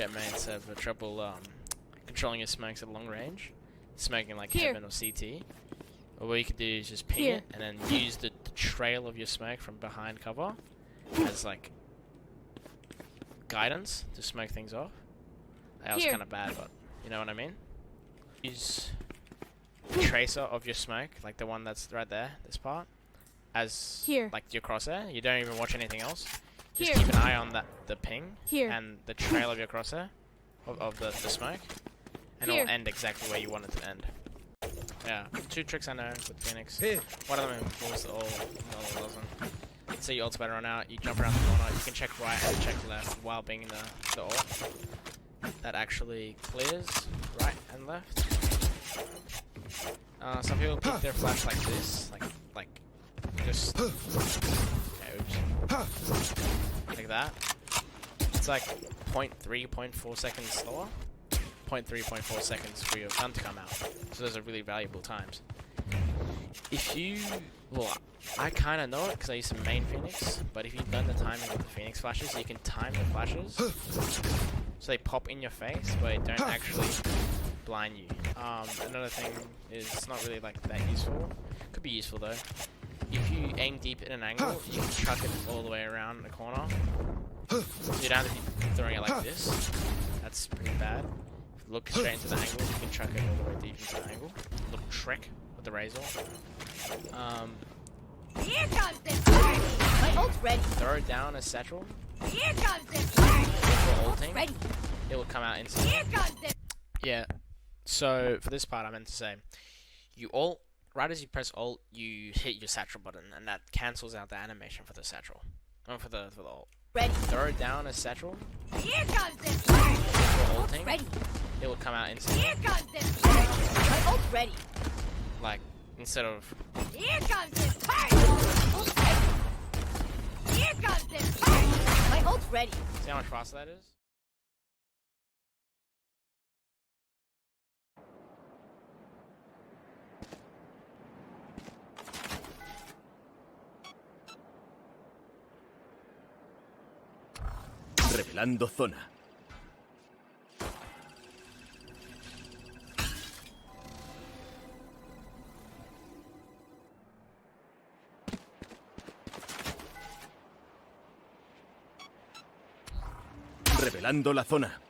Jett mates have a trouble controlling your smokes at long range, smoking like Heaven or CT, or what you could do is just ping it and then use the trail of your smoke from behind cover as like guidance to smoke things off. That was kind of bad, but you know what I mean. Use the tracer of your smoke, like the one that's right there, this part, as like your crosshair. You don't even watch anything else. Just keep an eye on the ping and the trail of your crosshair of the smoke, and it will end exactly where you want it to end. Yeah, 2 tricks I know with Pheonix. One of them involves the ult, the other doesn't. Let's say your ult's about to run out, you jump around the corner, you can check right and check left while being in the ult. That actually clears right and left. Some people pick their flash like this, like just like that. It's like 0.3, 0.4 seconds slower. 0.3, 0.4 seconds for your gun to come out. So those are really valuable times. If you, well, I kind of know it because I used to main Pheonix, but if you learn the timing of the Pheonix flashes, you can time the flashes so they pop in your face, but they don't actually blind you. Another thing is it's not really like that useful. Could be useful though. If you aim deep at an angle, you can chuck it all the way around the corner. So you don't have to be throwing it like this. That's pretty bad. If you look straight into the angle, you can chuck it all the way deep into the angle. Little trick with the Raze. Here comes this party! My ult's ready. Throw it down a satchel. Here comes this party! For ulting, ready. It will come out instantly. Here comes this. Yeah. So for this part, I meant to say, you ult. Right as you press Alt, you hit your satchel button, and that cancels out the animation for the satchel. For the ult. Ready. Throw it down a satchel. Here comes this party! For ulting, ready. It will come out instantly. Here comes this party! My ult's ready. Like, instead of... Here comes this party! Ult's ready. Here comes this party! My ult's ready. See how much faster that is? Revelando zona. Revelando la zona.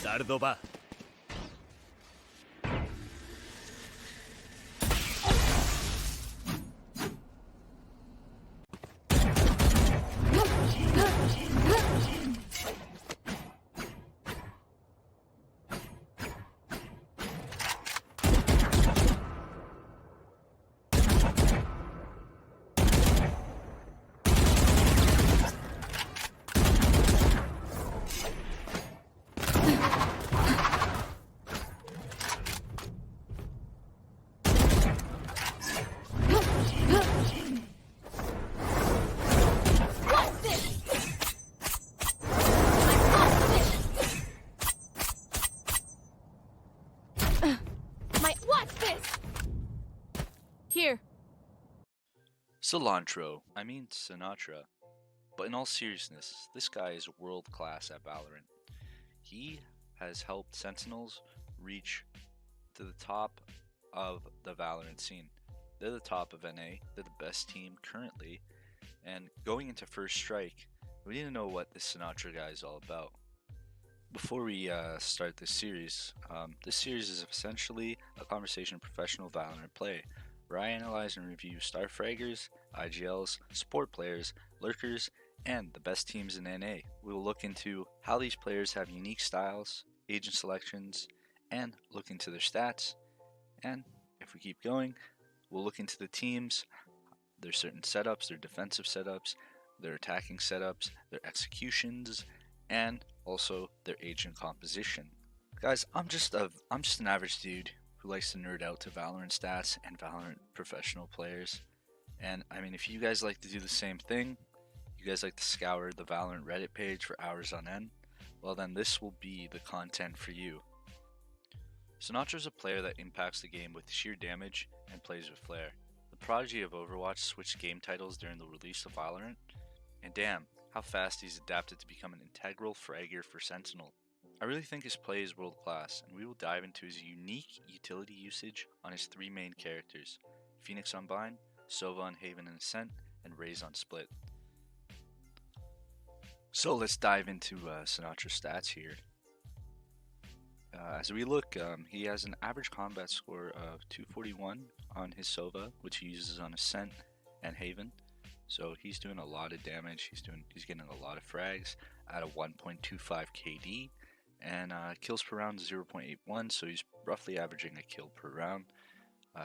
Dardo va. Sinatraa. But in all seriousness, this guy is world class at Valorant. He has helped Sentinels reach to the top of the Valorant scene. They're the top of NA, they're the best team currently, and going into First Strike, we need to know what this Sinatraa guy is all about. Before we start this series is essentially a conversation of professional Valorant play, where I analyze and review star fraggers, IGLs, support players, lurkers, and the best teams in NA. We will look into how these players have unique styles, agent selections, and look into their stats. And if we keep going, we'll look into the teams, their certain setups, their defensive setups, their attacking setups, their executions, and also their agent composition. Guys, I'm just an average dude who likes to nerd out to Valorant stats and Valorant professional players. And I mean, if you guys like to do the same thing, You guys like to scour the Valorant Reddit page for hours on end? Well then this will be the content for you. Sinatraa is a player that impacts the game with sheer damage and plays with flair. The prodigy of Overwatch switched game titles during the release of Valorant, and damn, how fast he's adapted to become an integral fragger for Sentinel. I really think his play is world class, and we will dive into his unique utility usage on his three main characters: Pheonix on Bind, Sova on Haven and Ascent, and Raze on Split. So let's dive into Sinatra's stats here. As we look, he has an average combat score of 241 on his Sova, which he uses on Ascent and Haven. So he's doing a lot of damage. He's getting a lot of frags at a 1.25 KD, and kills per round 0.81. So he's roughly averaging a kill per round.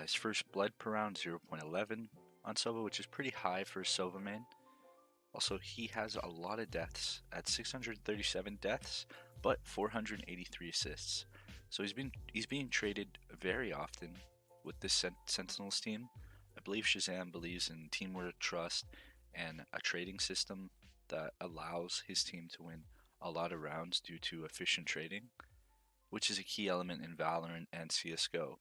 His first blood per round 0.11 on Sova, which is pretty high for a Sova main. Also, he has a lot of deaths at 637 deaths, but 483 assists. So he's being traded very often with this Sentinels team. I believe Shazam believes in teamwork, trust, and a trading system that allows his team to win a lot of rounds due to efficient trading, which is a key element in Valorant and CSGO.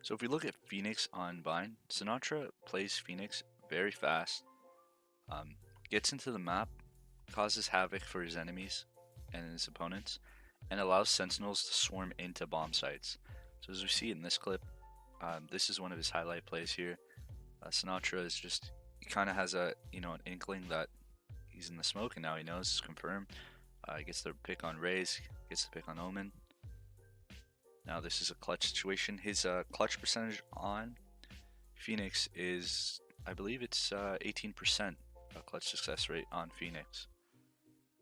So if we look at Pheonix on Bind, Sinatraa plays Pheonix very fast, gets into the map, causes havoc for his enemies and his opponents, and allows Sentinels to swarm into bomb sites. So as we see in this clip, this is one of his highlight plays here. Sinatraa is just, he kind of has an inkling that he's in the smoke, and now he knows it's confirmed. He gets the pick on Raze, gets the pick on Omen. Now this is a clutch situation. His clutch percentage on Pheonix is, I believe it's 18% clutch success rate on Pheonix.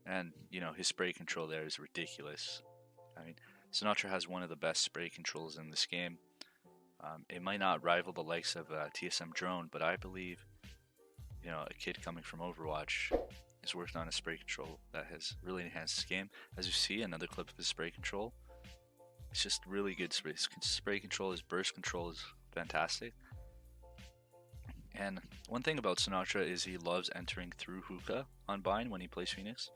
And, his spray control there is ridiculous. I mean, Sinatraa has one of the best spray controls in this game. It might not rival the likes of TSM Drone, but I believe, a kid coming from Overwatch is working on a spray control that has really enhanced his game. As you see, another clip of his spray control. It's just really good spray control. His burst control is fantastic. And one thing about Sinatraa is he loves entering through hookah on Bind when he plays Pheonix.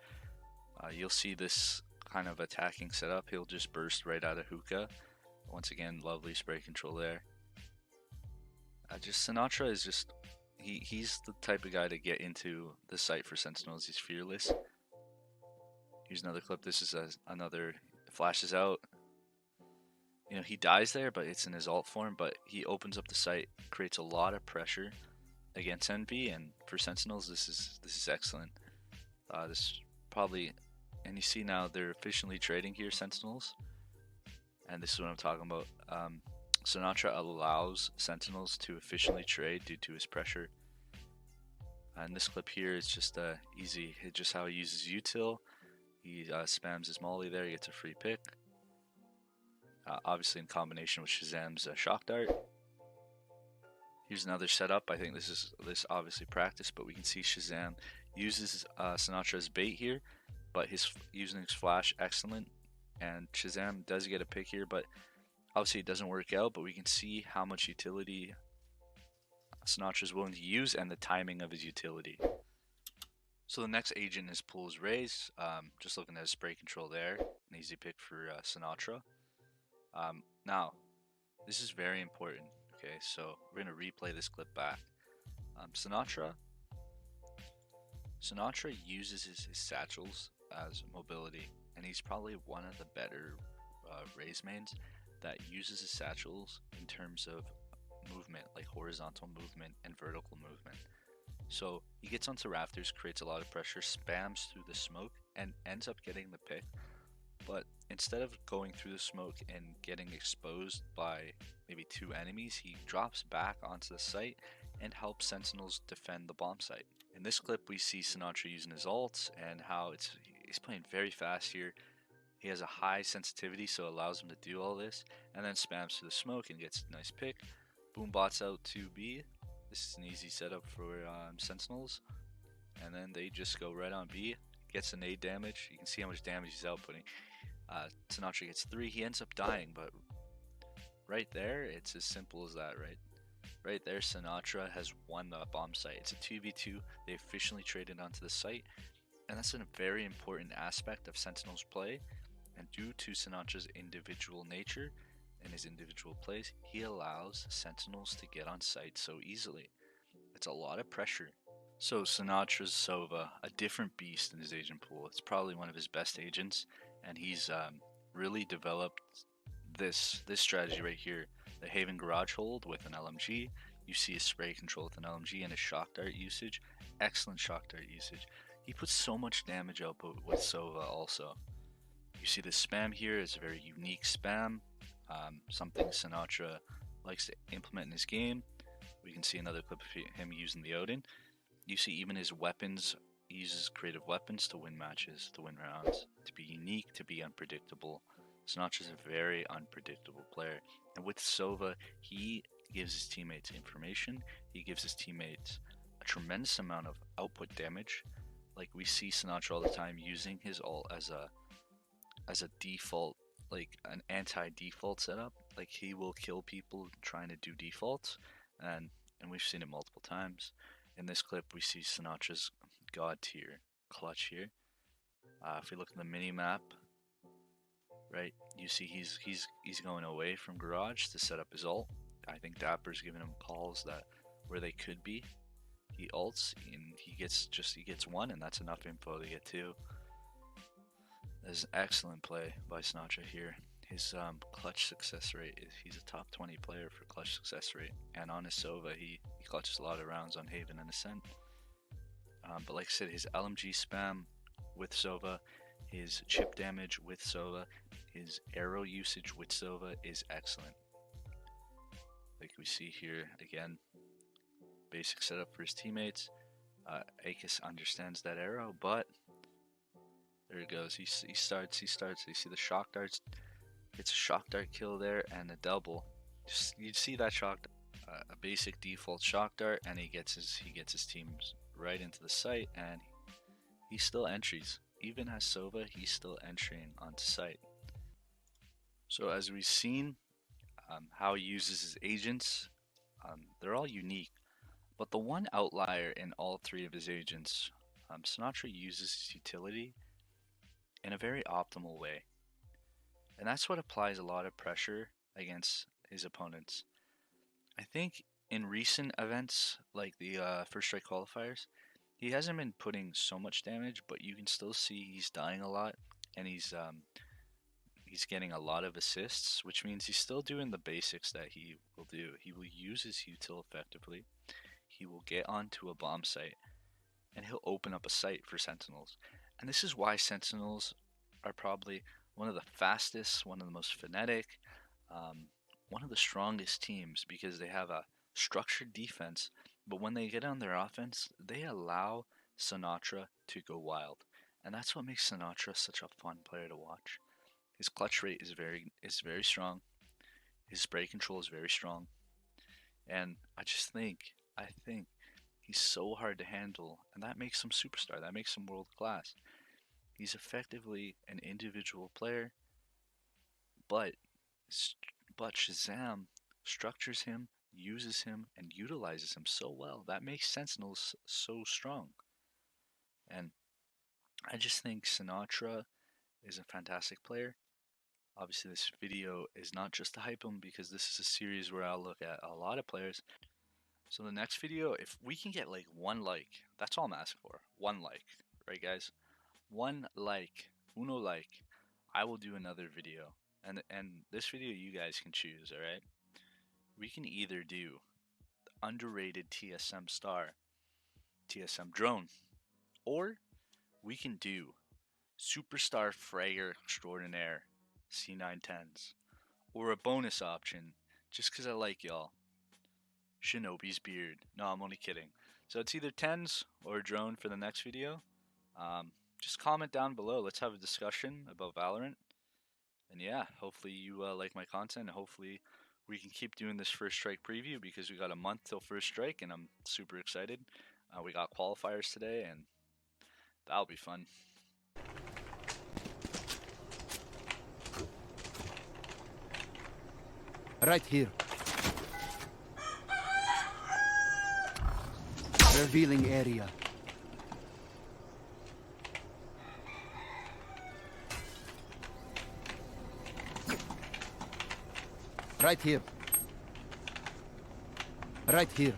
You'll see this kind of attacking setup. He'll just burst right out of hookah. Once again, lovely spray control there. Sinatraa is just, he's the type of guy to get into the site for Sentinels. He's fearless. Here's another clip. This is another, flashes out. He dies there, but it's in his ult form, but he opens up the site, creates a lot of pressure against NV, and for Sentinels, this is excellent. This probably, and you see now they're efficiently trading here, Sentinels, and this is what I'm talking about. Sinatraa allows Sentinels to efficiently trade due to his pressure. And this clip here is just easy, just how he uses util. He spams his molly there, he gets a free pick. Obviously in combination with Shazam's shock dart. Here's another setup. I think this obviously practice, but we can see Shazam uses Sinatra's bait here, but using his flash excellent, and Shazam does get a pick here, but obviously it doesn't work out. But we can see how much utility Sinatraa is willing to use and the timing of his utility. So the next agent is Pool's Raze. Just looking at his spray control there, an easy pick for Sinatraa. Now, this is very important. Okay, so we're gonna replay this clip back. Sinatraa uses his satchels as mobility, and he's probably one of the better Raze mains that uses his satchels in terms of movement, like horizontal movement and vertical movement. So he gets onto rafters, creates a lot of pressure, spams through the smoke, and ends up getting the pick. But instead of going through the smoke and getting exposed by maybe two enemies, he drops back onto the site and helps Sentinels defend the bomb site. In this clip, we see Sinatraa using his ults and how he's playing very fast here. He has a high sensitivity, so it allows him to do all this, and then spams through the smoke and gets a nice pick. Boom bots out to B. This is an easy setup for Sentinels, and then they just go right on B. Gets an 8 damage. You can see how much damage he's outputting. Sinatraa gets 3. He ends up dying, but right there, it's as simple as that, right? Right there, Sinatraa has won the bomb site. It's a 2v2. They officially traded onto the site, and that's a very important aspect of Sentinel's play. And due to Sinatra's individual nature and his individual plays, he allows Sentinels to get on site so easily. It's a lot of pressure. So Sinatra's Sova, a different beast in his agent pool. It's probably one of his best agents, and he's really developed this strategy right here. The Haven Garage Hold with an LMG. You see his spray control with an LMG and his shock dart usage. Excellent shock dart usage. He puts so much damage output with Sova also. You see the spam here is a very unique spam. Something Sinatraa likes to implement in his game. We can see another clip of him using the Odin. You see even his weapons, he uses creative weapons to win matches, to win rounds, to be unique, to be unpredictable. Sinatra's a very unpredictable player. And with Sova, he gives his teammates information. He gives his teammates a tremendous amount of output damage. Like we see Sinatraa all the time using his ult as a default, like an anti-default setup. Like he will kill people trying to do defaults, and we've seen it multiple times. In this clip, we see Sinatra's god tier clutch here. If we look at the mini map, right, you see he's going away from Garage to set up his ult. I think Dapper's giving him calls that where they could be. He ults and he gets one, and that's enough info to get two. There's an excellent play by Sinatraa here. His clutch success rate he's a top 20 player for clutch success rate, and on his Sova he clutches a lot of rounds on Haven and Ascent. But like I said, his LMG spam with Sova, his chip damage with Sova, his arrow usage with Sova is excellent. Like we see here again, basic setup for his teammates. Akis understands that arrow, but there it goes. He starts. You see the shock darts. Gets a shock dart kill there and a double. You see that shock, a basic default shock dart, and he gets his teams right into the site, and he still entries. Even as Sova, he's still entering onto site. So as we've seen, how he uses his agents, they're all unique. But the one outlier in all three of his agents, Sinatraa uses his utility in a very optimal way. And that's what applies a lot of pressure against his opponents. I think in recent events, like the First Strike qualifiers, he hasn't been putting so much damage, but you can still see he's dying a lot, and he's getting a lot of assists, which means he's still doing the basics that he will do. He will use his util effectively. He will get onto a bomb site, and he'll open up a site for Sentinels. And this is why Sentinels are probably one of the fastest, one of the most phonetic, one of the strongest teams, because they have a structured defense, but when they get on their offense, they allow Sinatraa to go wild. And that's what makes Sinatraa such a fun player to watch. His clutch rate is very strong. His spray control is very strong. And I think he's so hard to handle, and that makes him superstar. That makes him world class. He's effectively an individual player, but Shazam structures him, uses him, and utilizes him so well. That makes Sentinels so strong. And I just think Sinatraa is a fantastic player. Obviously, this video is not just to hype him, because this is a series where I'll look at a lot of players. So the next video, if we can get like 1 like, that's all I'm asking for. 1 like, right guys? 1 like, uno like, I will do another video. And this video you guys can choose, alright? We can either do the underrated TSM star, TSM drone, or we can do superstar fragger extraordinaire, C910s, or a bonus option, just because I like y'all, Shinobi's beard. No, I'm only kidding. So it's either 10s or a drone for the next video. Just comment down below. Let's have a discussion about Valorant. And yeah, hopefully you like my content. And hopefully we can keep doing this First Strike preview, because we got a month till First Strike, and I'm super excited. We got qualifiers today, and that'll be fun. Right here. Revealing area. Right here. Right here.